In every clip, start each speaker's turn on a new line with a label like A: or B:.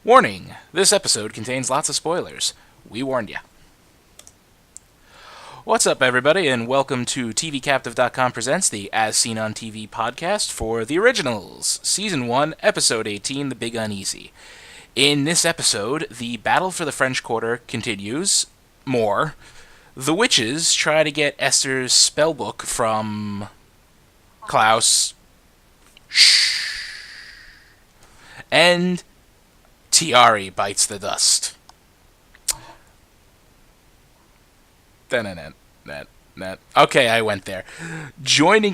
A: Warning, this episode contains lots of spoilers. We warned ya. What's up, everybody, and welcome to TVCaptive.com presents the As Seen on TV podcast for The Originals, Season 1, Episode 18, The Big Uneasy. In this episode, the battle for the French Quarter continues. More. The witches try to get Esther's spellbook from Klaus. Shh. And Tiari bites the dust. Okay, I went there.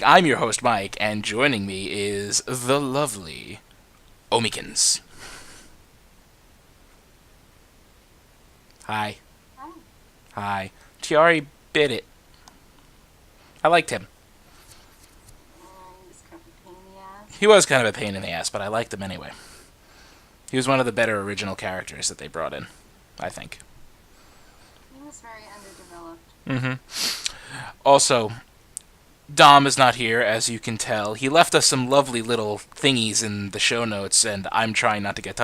A: I'm your host, Mike, and joining me is the lovely Omikins. Hi. Hi. Tiari bit it. I liked him. He was kind of a pain in the ass, but I liked him anyway. He was one of the better original characters that they brought in, I think.
B: He was very underdeveloped.
A: Also, Dom is not here, as you can tell. He left us some lovely little thingies in the show notes, and I'm trying not to get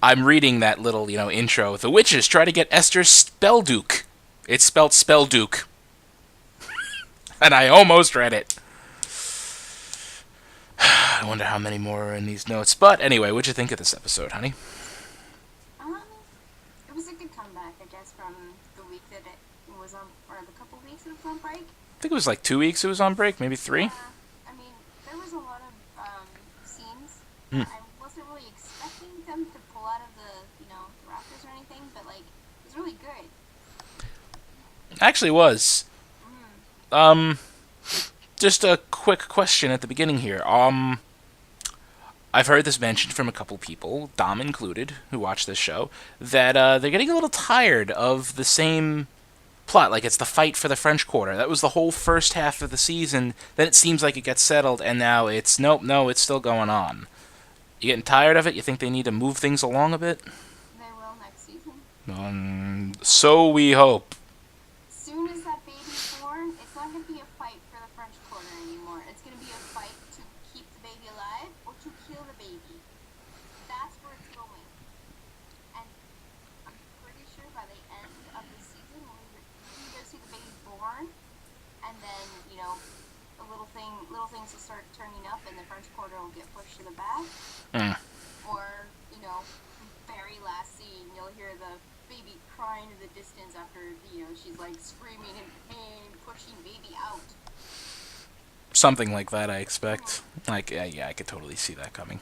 A: I'm reading that little, intro. The witches try to get Esther's spellduke. It's spelled spellduke. And I almost read it. I wonder how many more are in these notes. But anyway, what'd you think of this episode, honey?
B: It was a good comeback, I guess, from the week that it was on, or the couple weeks it was on break.
A: I think it was like 2 weeks it was on break, maybe 3.
B: Yeah, I mean, there was a lot of scenes. I wasn't really expecting them to pull out of the rafters or anything, but, it was really good.
A: Actually was. Just a quick question at the beginning here. I've heard this mentioned from a couple people, Dom included, who watch this show, that they're getting a little tired of the same plot. Like, it's the fight for the French Quarter. That was the whole first half of the season. Then it seems like it gets settled, and now it's, no, it's still going on. You getting tired of it? You think they need to move things along a bit?
B: They will next season.
A: So we hope.
B: As soon as that baby's born, it's not going to be a fight for the French Quarter anymore. It's going to be a fight to keep the baby alive or to kill the baby. That's where it's going. And I'm pretty sure by the end of the season, we go see the baby born, and then, little things will start turning up, and the French Quarter will get pushed to the back. Or, very last scene, you'll hear the baby crying in the distance after, she's screaming in pain, pushing baby out.
A: Something like that, I expect. Yeah, I could totally see that coming.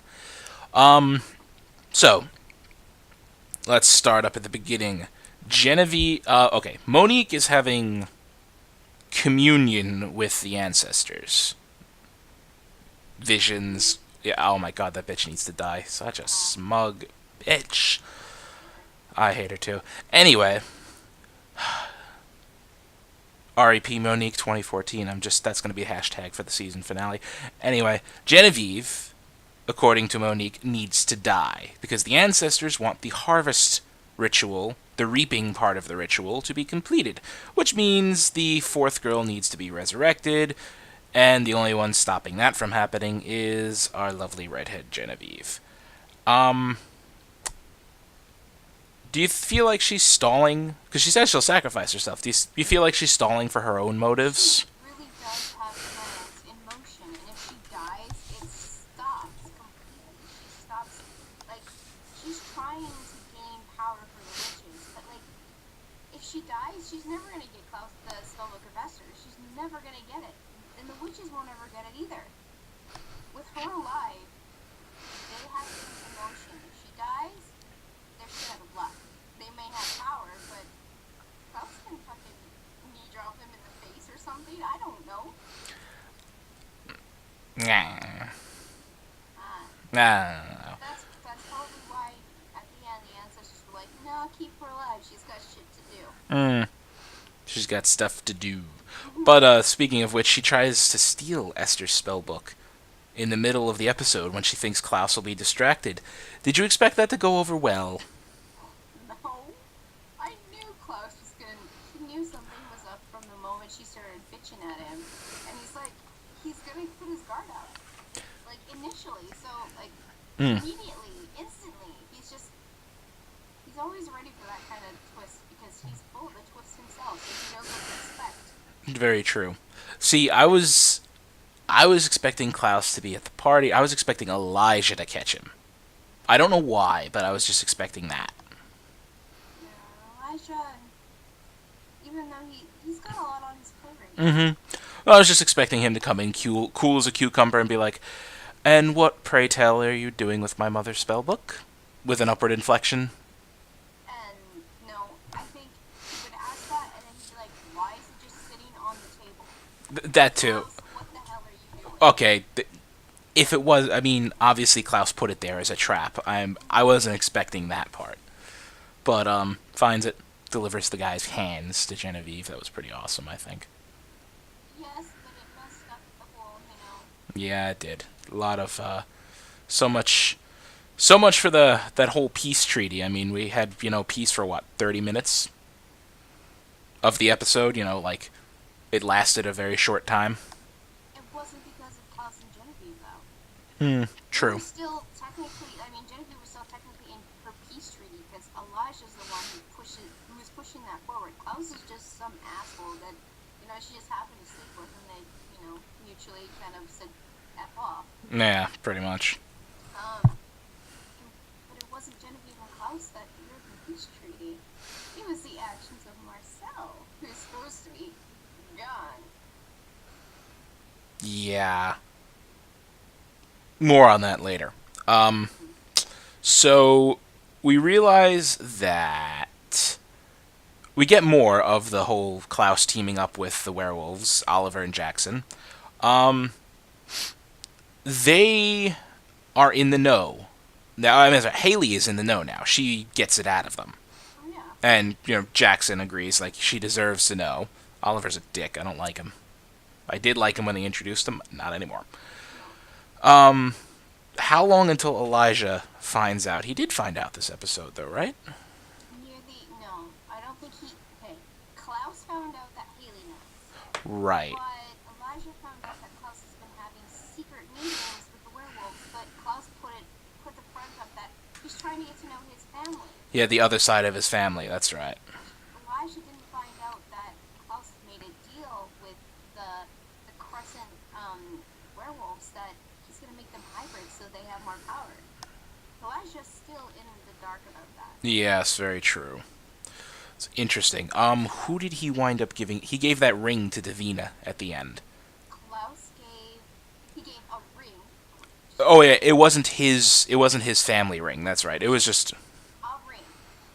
A: So, let's start up at the beginning. Okay, Monique is having communion with the ancestors. Visions. Yeah, oh my god, that bitch needs to die. Such a smug bitch. I hate her too. Anyway. R.E.P. Monique 2014. That's going to be a hashtag for the season finale. Anyway, Genevieve, according to Monique, needs to die because the ancestors want the harvest ritual, the reaping part of the ritual, to be completed, which means the fourth girl needs to be resurrected, and the only one stopping that from happening is our lovely redhead Genevieve. Do you feel like she's stalling? Because she says she'll sacrifice herself. Do you feel like she's stalling for her own motives?
B: She really does have plans in motion, and if she dies, it stops completely. She stops, she's trying to gain power for the witches, but, if she dies, she's never going to get Klaus the spellbook of Esther. She's never going to get it. And the witches won't ever get it either. With her alive, they have things in motion. If she dies, they're just out of luck. They may have power, but Klaus can fucking knee drop him in the face or something. I don't know.
A: Nah.
B: That's probably why at the end the ancestors were like, no, keep her alive. She's got shit to do.
A: She's got stuff to do. But speaking of which, she tries to steal Esther's spellbook in the middle of the episode when she thinks Klaus will be distracted. Did you expect that to go over well?
B: No. I knew Klaus was gonna... He knew something was up from the moment she started bitching at him. And he's gonna put his guard up. Initially. So, immediately, instantly, he's just he's ready for that kind of twist because he's full of the twist himself, so he knows what to expect.
A: Very true. See, I was expecting Klaus to be at the party. I was expecting Elijah to catch him. I don't know why, but I was just expecting that.
B: Yeah, Elijah, even though he's got a lot on his plate right now.
A: Mm-hmm. I was just expecting him to come in cool as a cucumber and be like, "And what, pray tell, are you doing with my mother's spell book?" With an upward inflection.
B: And no, I think he would ask that, and then he'd be like, "Why is it just sitting on the table?"
A: That too.
B: Klaus, what the hell are you doing?
A: Okay, if it was, I mean, obviously Klaus put it there as a trap. I wasn't expecting that part, but finds it, delivers the guy's hands to Genevieve. That was pretty awesome, I think.
B: Yes, but it messed up the whole,
A: Yeah, it did. A lot of so much for that whole peace treaty. I mean, we had peace for what 30 minutes of the episode. Like it lasted a very short time.
B: It wasn't because of Klaus and Genevieve, though.
A: True.
B: Still, technically, I mean, Genevieve was still technically in her peace treaty because Elijah's the one who was pushing that forward. Klaus is just some asshole that, she just happened to sleep with, and they, mutually kind of said F off.
A: Yeah, pretty much.
B: But it wasn't Genevieve and Klaus that drew the peace treaty. It was the actions of Marcel, who's supposed to be gone.
A: Yeah. More on that later. So we realize that we get more of the whole Klaus teaming up with the werewolves, Oliver and Jackson. They are in the know. Now, I mean, Haley is in the know now. She gets it out of them.
B: Oh, yeah.
A: And, Jackson agrees, like, she deserves to know. Oliver's a dick. I don't like him. I did like him when they introduced him. Not anymore. How long until Elijah finds out? He did find out this episode, though, right?
B: No, I don't think okay, Klaus found out that Haley knows.
A: Right.
B: But Elijah found out that Klaus has been having secret meetings with the werewolves, but Klaus put the front up that he's trying to get to know his family.
A: Yeah, the other side of his family, that's right.
B: Elijah didn't find out that Klaus made a deal with the Crescent werewolves that he's going to make them hybrids so they have more power. Elijah's still in the dark about that.
A: Yes, very true. It's interesting. Who did he wind up giving? He gave that ring to Davina at the end.
B: Klaus gave a ring.
A: Oh yeah, it wasn't his family ring. That's right. It was just
B: A ring.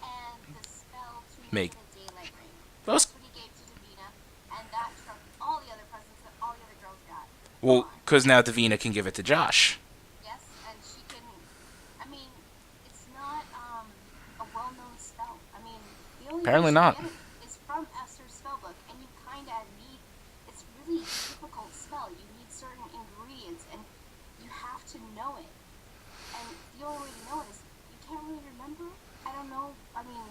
B: And the spell to
A: make
B: make a daylight ring.
A: That was
B: That's what he gave to Davina, and that trumped all the other presents that all the other girls got.
A: well, because now Davina can give it to Josh.
B: Yes, and she can. I mean, it's not a well-known spell. I mean, the only
A: Apparently
B: way
A: not.
B: to get it is from Esther's spellbook, and you kind of need. It's really a difficult spell. You need certain ingredients, and you have to know it. And the only way to know it is you can't really remember it. I don't know. I mean,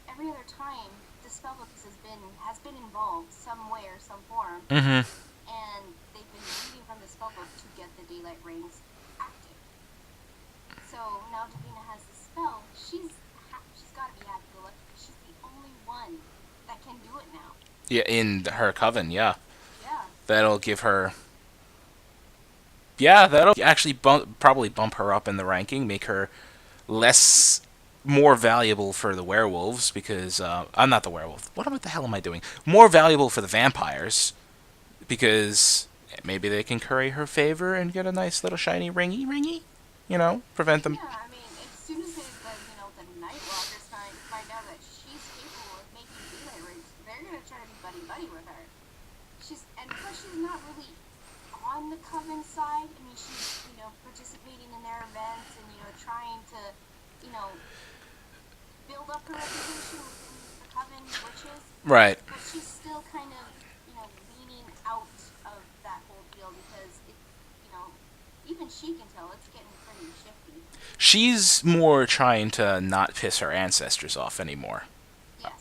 B: every other time the spellbook has been involved some way or some form,
A: Mm-hmm.
B: and they've been reading from the spellbook to get the daylight rings active. So now Davina has the spell. She's got to be happy-go-lucky because she's the only one that can do it now.
A: Yeah, in her coven. Yeah,
B: Yeah.
A: that'll give her. Yeah, that'll actually probably bump her up in the ranking, make her more valuable for the werewolves because I'm not the werewolf. What the hell am I doing? More valuable for the vampires because maybe they can curry her favor and get a nice little shiny ringy. Prevent them.
B: Yeah, I mean, as soon as the Night Walkers find out that she's capable of making daylight rings, they're gonna try to be buddy-buddy with her. Plus she's not really on the coven side. I mean, she's, participating in their events and, trying to, build up her reputation within the coven witches.
A: Right.
B: But she's still kind of, leaning out of that whole deal because even she can tell it's getting pretty shifty.
A: She's more trying to not piss her ancestors off anymore.
B: Yes,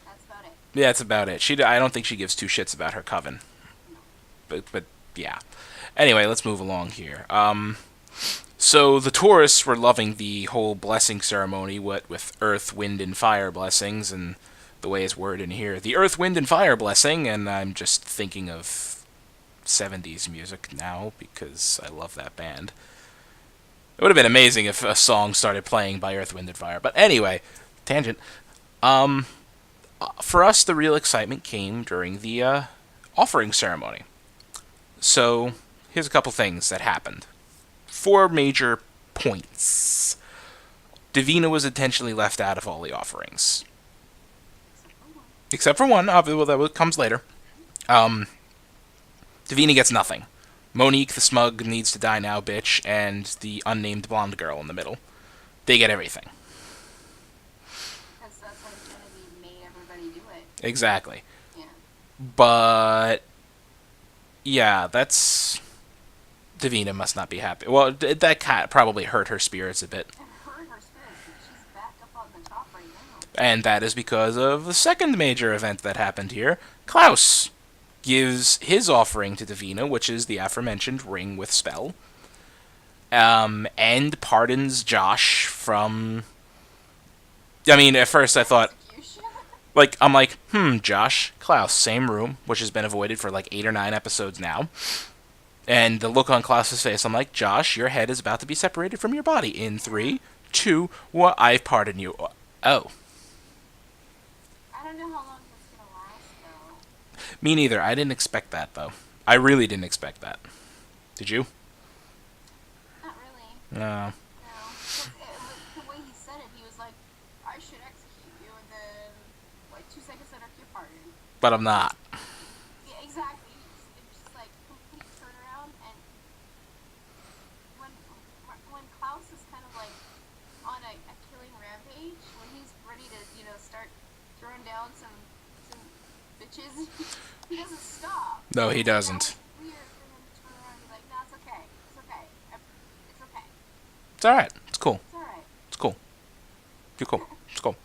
B: that's about it.
A: Yeah, that's about it. I don't think she gives two shits about her coven.
B: No.
A: But yeah. Anyway, let's move along here. So the tourists were loving the whole blessing ceremony, what with earth, wind, and fire blessings, and the way it's worded in here, the earth, wind, and fire blessing, and I'm just thinking of 70s music now because I love that band. It would have been amazing if a song started playing by Earth, Wind, and Fire. But anyway, tangent. For us, the real excitement came during the offering ceremony. So, here's a couple things that happened. 4 major points. Davina was intentionally left out of all the offerings. Except for one, obviously, well, that comes later. Davina gets nothing. Monique, the smug, needs to die now, bitch, and the unnamed blonde girl in the middle. They get everything.
B: Because that's how Genevieve made everybody do it.
A: Exactly.
B: Yeah.
A: But, yeah, that's... Davina must not be happy. Well, that cat probably hurt her spirits a bit.
B: It hurt her spirits, but she's back up on the top right now.
A: And that is because of the second major event that happened here. Klaus gives his offering to Davina, which is the aforementioned ring with spell, and pardons Josh from... I mean, at first I thought, Josh, Klaus, same room, which has been avoided for like 8 or 9 episodes now. And the look on Klaus's face, I'm like, Josh, your head is about to be separated from your body in 3, 2, 1, I pardon you. Oh.
B: I don't know how long that's gonna last, though.
A: Me neither. I didn't expect that, though. I really didn't expect that. Did you?
B: Not really.
A: No.
B: No. The way he said it, he was like, I should execute you, and then, like, 2 seconds later, you're pardoned.
A: But I'm not.
B: Yeah, exactly. It was just like, complete turnaround, and when Klaus is kind of, like, on a killing rampage, when he's ready to, start throwing down some bitches, he doesn't stop.
A: No, he doesn't.
B: It's weird for him to turn around and be like, no, it's okay. It's okay. It's okay.
A: It's alright. It's cool.
B: It's alright.
A: It's cool. You're cool. It's cool.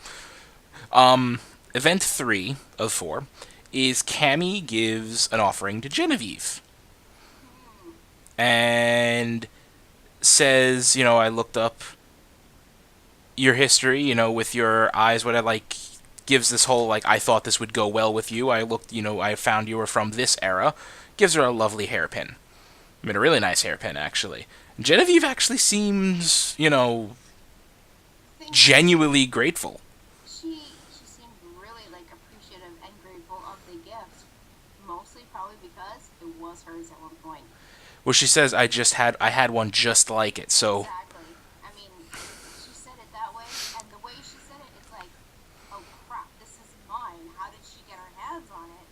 A: Event 3 of 4 is Cammy gives an offering to Genevieve. And says, I looked up your history, with your eyes, what I like, gives this whole, like, I thought this would go well with you. I looked, I found you were from this era. Gives her a lovely hairpin. I mean, a really nice hairpin, actually. Genevieve actually seems, genuinely grateful.
B: She seemed really, like, appreciative and grateful of the gift. Mostly probably because it was hers at one point.
A: Well, she says, I had one just like it, so...
B: Exactly. I mean, she said it that way, and the way she said it, it's like, oh crap, this is mine. How did she get her hands on it?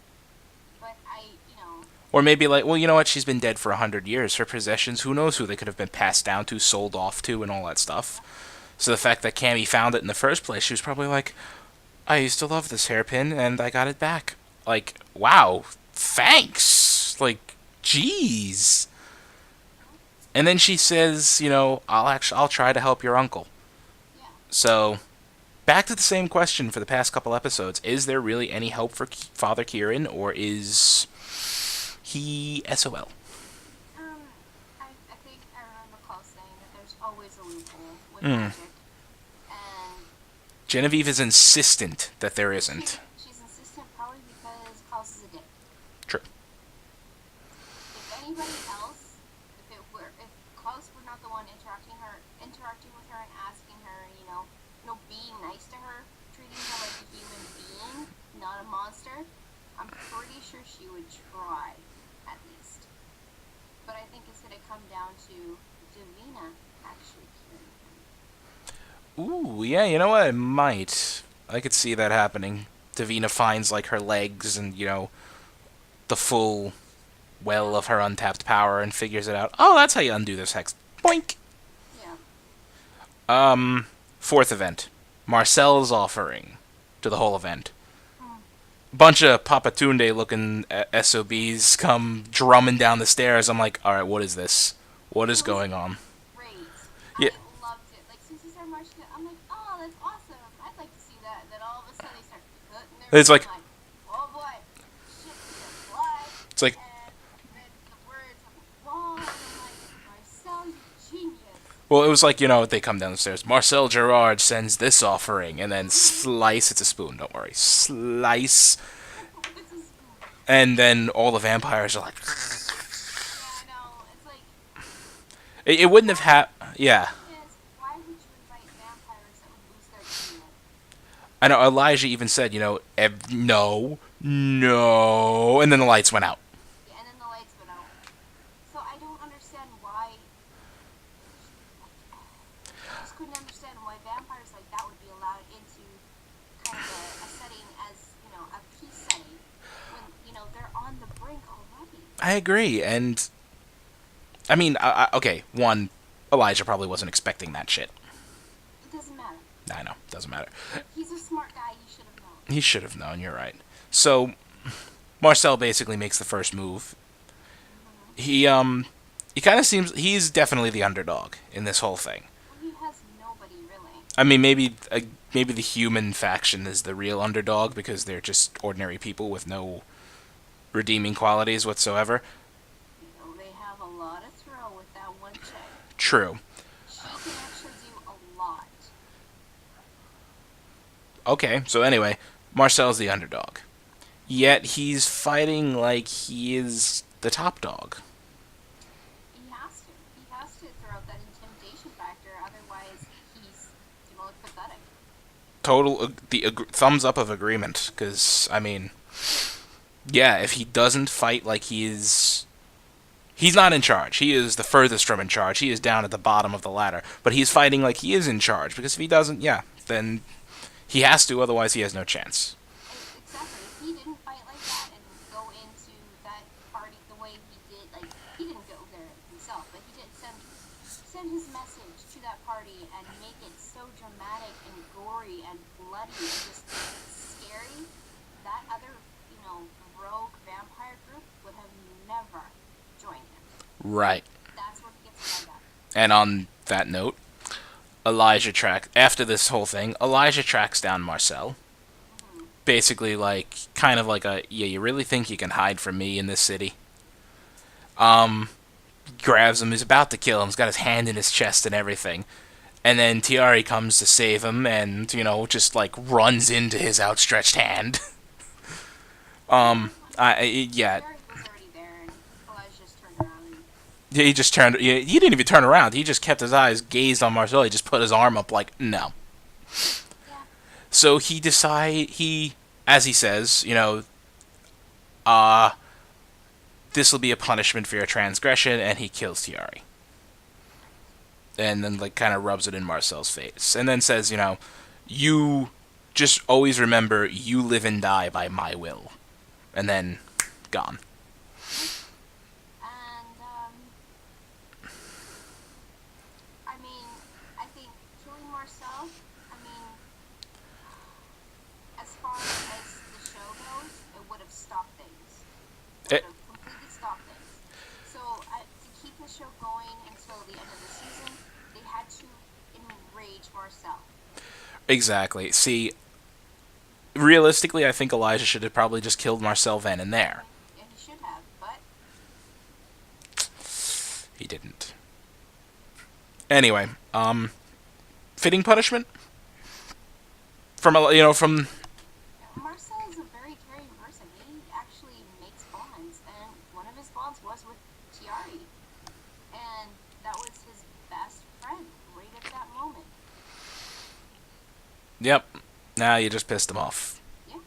B: But
A: Or maybe like, well, you know what, she's been dead for 100 years. Her possessions, who knows who they could have been passed down to, sold off to, and all that stuff. So the fact that Cammy found it in the first place, she was probably like, I used to love this hairpin, and I got it back. Like, wow, thanks! Like, jeez. And then she says, I'll try to help your uncle.
B: yeah.
A: So, back to the same question for the past couple episodes. Is there really any hope for Father Kieran, or is he SOL?
B: I think I remember Klaus saying that there's always a loophole with magic. And
A: Genevieve is insistent that there isn't.
B: she's insistent probably because Klaus is a dick.
A: True.
B: If anybody else, if Klaus were not the one interacting with her and asking her, being nice to her, treating her like a human being, not a monster, I'm pretty sure she would try, at least. But I think it's going to come down to Davina actually curing him.
A: Ooh, yeah, you know what? It might. I could see that happening. Davina finds, like, her legs and, the full well of her untapped power and figures it out. Oh, that's how you undo this hex. Boink!
B: Yeah.
A: Fourth event. Marcel's offering to the whole event. Bunch of Papatunde looking SOBs come drumming down the stairs. I'm like, alright, what is this? What is going on?
B: Great.
A: Yeah.
B: I loved it. Like, since you started marching it, I'm like, oh, that's awesome. I'd like to see that. Then all of a sudden they start cutting their
A: It's like,
B: oh boy, shit, the blood.
A: it's like,
B: And then the words of long, and I'm like, Marcel, you genius.
A: Well, it was like, they come down the stairs. Marcel Gerard sends this offering, and then slice. It's a spoon, don't worry. Slice.
B: It's a spoon.
A: And then all the vampires are like...
B: Yeah, I know. It's like,
A: It wouldn't have happened... Yeah.
B: why would you invite vampires that would lose their team?
A: I know, Elijah even said, no, no, and then the lights went out.
B: Yeah, and then the lights went out. So I don't understand why. I just couldn't understand why vampires like that would be allowed into kind of a setting as, a peace setting when, they're on the brink already.
A: I agree, and I mean, okay, one, Elijah probably wasn't expecting that shit.
B: It doesn't matter.
A: I know, doesn't matter.
B: He's a smart guy, he should have known.
A: He should have known, you're right. So, Marcel basically makes the first move. He kind of seems, he's definitely the underdog in this whole thing.
B: Well, he has nobody, really.
A: I mean, maybe the human faction is the real underdog because they're just ordinary people with no redeeming qualities whatsoever.
B: They have a lot of throw with that one chick.
A: True.
B: She can actually do a lot.
A: Okay, so anyway, Marcel's the underdog. Yet he's fighting like he is the top dog.
B: He has to. He has to throw out that intimidation factor, otherwise he's, pathetic.
A: Total, thumbs up of agreement, because, I mean, yeah, if he doesn't fight like he's not in charge. He is the furthest from in charge. He is down at the bottom of the ladder. But he's fighting like he is in charge, because if he doesn't, yeah, then he has to, otherwise he has no chance.
B: Exactly. If he didn't fight like that and go into that party the way he did, he didn't go there himself, but he did send his message to that party and make it so dramatic and gory and bloody and just scary, that other, rogue vampire group would have never joined him.
A: Right.
B: That's what he gets done.
A: And on that note, after this whole thing, Elijah tracks down Marcel. Basically, kind of like you really think you can hide from me in this city? Grabs him, he's about to kill him, he's got his hand in his chest and everything. And then Tiari comes to save him and, just runs into his outstretched hand.
B: Tiari was already there and Elijah just turned around and...
A: Yeah, he just turned. He didn't even turn around. He just kept his eyes gazed on Marcel. He just put his arm up no.
B: Yeah.
A: So as he says, this will be a punishment for your transgression, and he kills Tiari. And then, kind of rubs it in Marcel's face. And then says, you just always remember you live and die by my will. And then, gone.
B: I think killing Marcel, as far as the show goes, it would have stopped things. It would have completely stopped things. So, to keep the show going until the end of the season, they had to enrage Marcel.
A: Exactly. See, realistically, I think Elijah should have probably just killed Marcel then and there.
B: Yeah, he should have, but...
A: He didn't. Anyway, fitting punishment? From...
B: Marcel is a very caring person. He actually makes bonds, and one of his bonds was with Tiari. And that was his best friend right at that moment.
A: Yep. Now you just pissed him off.
B: Yeah.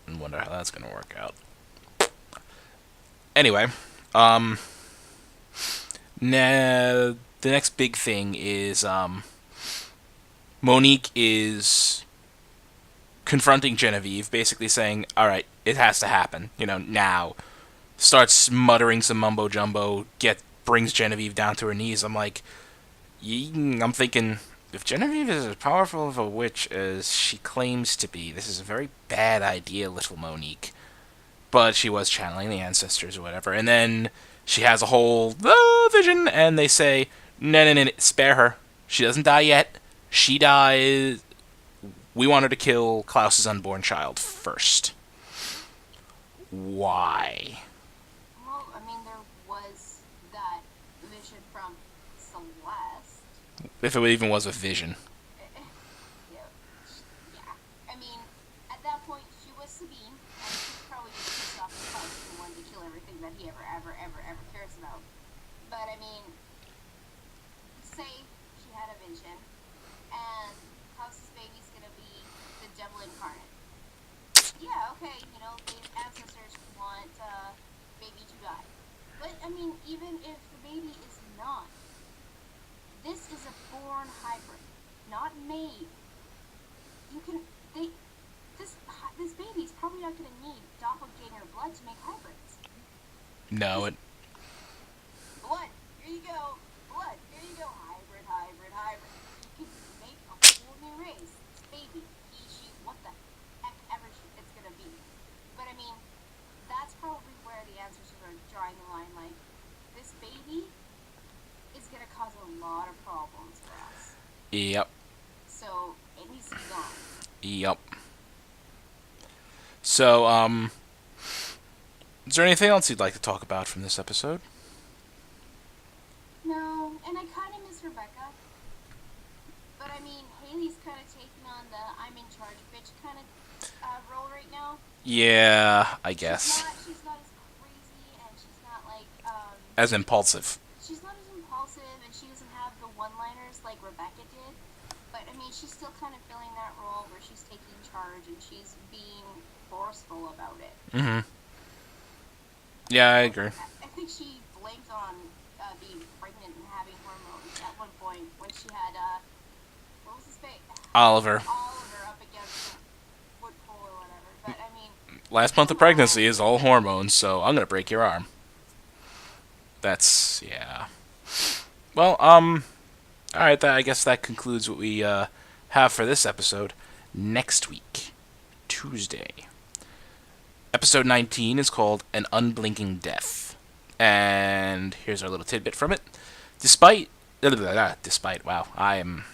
A: And wonder how that's gonna work out. Anyway, the next big thing is, Monique is confronting Genevieve, basically saying, alright, it has to happen, now. Starts muttering some mumbo-jumbo, brings Genevieve down to her knees. I'm thinking, if Genevieve is as powerful of a witch as she claims to be, this is a very bad idea, little Monique. But she was channeling the ancestors or whatever. And then she has a whole vision, and they say, no, spare her. She doesn't die yet. She dies. We want her to kill Klaus's unborn child first. Why?
B: Well, there was that vision from Celeste.
A: If it even was a vision.
B: Yeah, yeah. I mean, at that point, she was Sabine, and she's probably just pissed off at Klaus and wanted to kill everything that he ever cares about. But I mean, say she had a vision, and Klaus's baby's gonna be the devil incarnate. Yeah, okay, you know, the ancestors want baby to die. But I mean, even if the baby is not, this is a born hybrid, not made. You can this baby's probably not gonna need doppelganger blood to make hybrids.
A: No, it.
B: Blood, here you go. Blood, here you go. Hybrid. You can make a whole new race. This baby, he, she, what the heck ever it's gonna be. But I mean, that's probably where the ancestors are drawing the line. Like, this baby is gonna cause a lot of problems for us.
A: Yep.
B: So it needs to be gone.
A: Yep. So, is there anything else you'd like to talk about from this episode?
B: No, and I kind of miss Rebecca. But I mean, Haley's kind of taking on the I'm in charge bitch kind of role right now.
A: Yeah, I guess.
B: She's not as crazy, and she's not like
A: As impulsive.
B: she's not as impulsive, and she doesn't have the one-liners like Rebecca did. But I mean, she's still kind of filling that role where she's taking charge and she's being forceful about it.
A: Mm-hmm. Yeah, I agree.
B: I think she blamed on being pregnant and having hormones at one point when she had what was his face?
A: Oliver.
B: Oliver up against the wood pole or whatever. But I mean,
A: Last month of pregnancy is all hormones, so I'm gonna break your arm. That's, yeah. Well, alright, I guess that concludes what we have for this episode. Next week, Tuesday, episode 19 is called An Unblinking Death. And here's our little tidbit from it. Despite, wow, I am,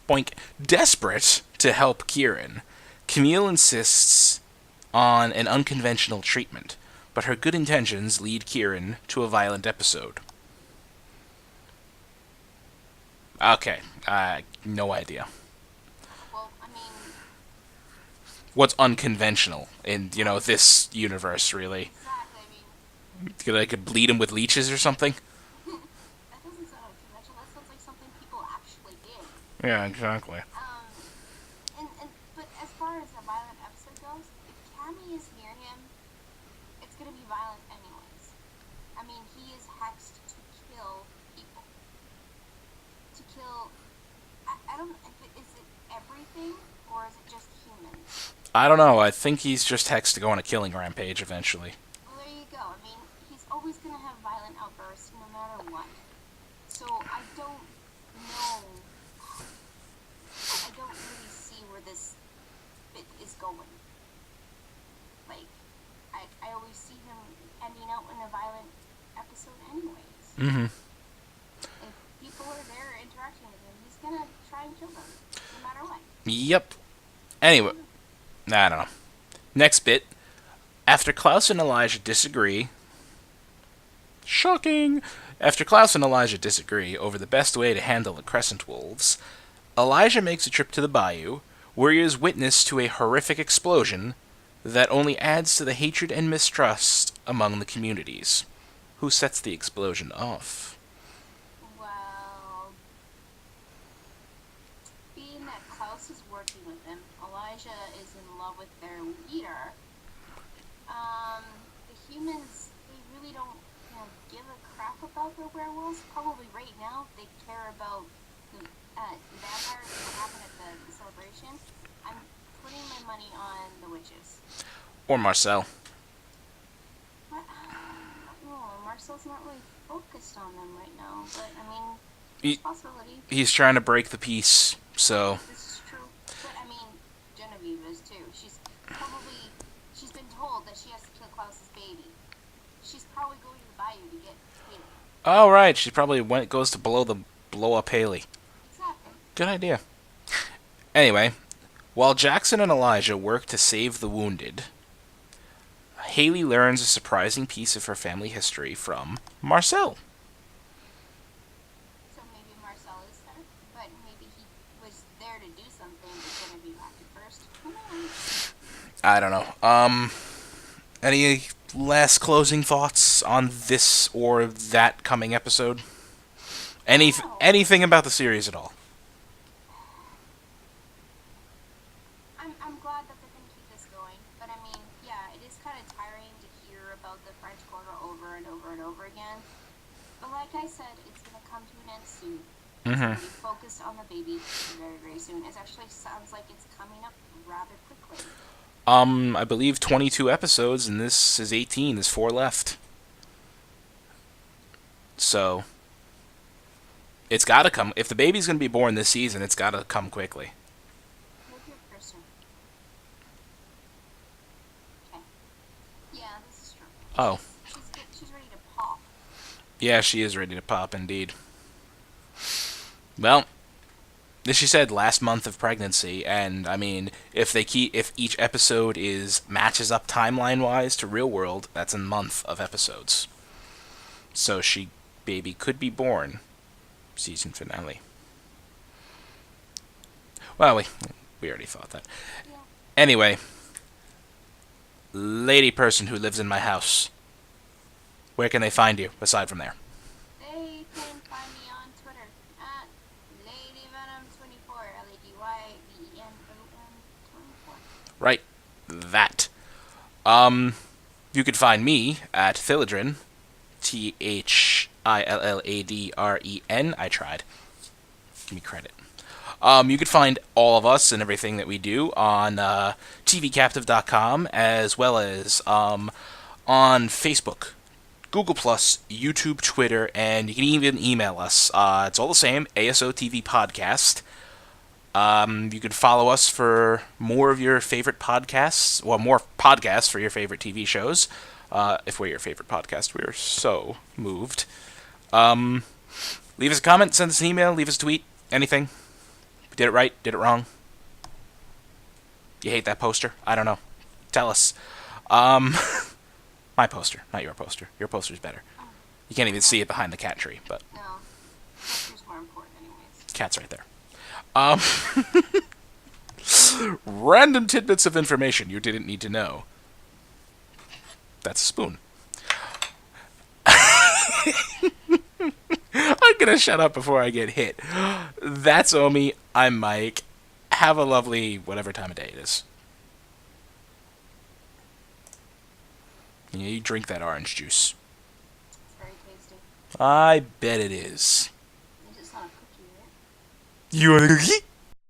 A: boink, desperate to help Kieran, Camille insists on an unconventional treatment, but her good intentions lead Kieran to a violent episode. Okay, no idea.
B: well, I mean,
A: What's unconventional in, this universe, really?
B: exactly. I mean,
A: Could I bleed him with leeches or something?
B: that doesn't sound unconventional. That sounds like something people actually did.
A: Yeah, exactly.
B: But as far as a violent episode goes, if Cammy is near him, it's gonna be violent anyways. I mean, he is hexed to kill people. To kill, I don't know, is it everything, or is it just humans?
A: I don't know. I think he's just hexed to go on a killing rampage eventually.
B: Well, there you go. I mean, he's always gonna have violent outbursts no matter what. So I don't know. I don't really see where this bit is going. Like, I always see him ending out in a violent episode anyways.
A: Mm-hmm.
B: If people are there interacting with him, he's gonna try and kill them, no matter what.
A: Yep. Anyway, I don't know. Next bit. After Klaus and Elijah disagree... Shocking! After Klaus and Elijah disagree over the best way to handle the Crescent Wolves, Elijah makes a trip to the bayou, where he is witness to a horrific explosion that only adds to the hatred and mistrust among the communities. Who sets the explosion off?
B: Well, being that Klaus is working with them, Elijah is in love with their leader. The humans, they really don't, give a crap about their werewolves. Probably right now, they care about the vampires that happen at the celebration. I'm putting my money on the witches.
A: Or Marcel.
B: But, no, Marcel's not really focused on them right now. But, I mean,
A: He-
B: it's a possibility.
A: He's trying to break the peace, so...
B: This is true. But, I mean, Genevieve is too. She's been told that she has to kill Klaus's baby. She's probably going to the bayou to get Haley.
A: Oh, right, she probably goes to blow up Haley.
B: Exactly.
A: Good idea. Anyway, while Jackson and Elijah work to save the wounded, Haley learns a surprising piece of her family history from Marcel.
B: So maybe Marcel is there? to do something, but Genevieve acted first. Who knows?
A: I don't know. Any last closing thoughts on this or that coming episode? Anything about the series at all?
B: I'm glad that they're going to keep this going, but I mean, yeah, it is kind of tiring to hear about the French Quarter over and over and over again. But like I said, it's going to come to an end soon. It's going to be focused on the baby very, very soon. It actually sounds like it's coming up rather quickly.
A: I believe 22 episodes, and this is 18. There's 4 left. So, it's got to come. If the baby's going to be born this season, it's got to come quickly.
B: Move your cursor. Okay. Yeah, this is true.
A: Oh.
B: She's ready to pop.
A: Yeah, she is ready to pop, indeed. Well, as she said, last month of pregnancy, and I mean, if each episode matches up timeline-wise to real world, that's a month of episodes. So baby could be born season finale. Well, we already thought that.
B: Yeah.
A: Anyway, lady person who lives in my house, where can they find you aside from there?
B: They can find me on Twitter at LadyVenom24, LadyVenom24.
A: Right, that. You could find me at Thilladren, THILLADREN. I tried. Give me credit. You could find all of us and everything that we do on tvcaptive.com, as well as on Facebook, Google+, YouTube, Twitter, and you can even email us. It's all the same, ASOTV Podcast. You can follow us for more of your favorite podcasts, well, more podcasts for your favorite TV shows. If we're your favorite podcast, we're so moved. Leave us a comment, send us an email, leave us a tweet, anything. Did it right? Did it wrong? You hate that poster? I don't know. Tell us. My poster, not your poster. Your poster's better. You can't even see it behind the cat tree, but...
B: No. Poster's more important anyways.
A: Cat's right there. Random tidbits of information you didn't need to know. That's a spoon. I'm gonna shut up before I get hit. That's Omi. I'm Mike. Have a lovely whatever time of day it is. Yeah, you drink that orange juice.
B: It's very tasty.
A: I bet it is.
B: It's just not a cookie, right?
A: You want a cookie?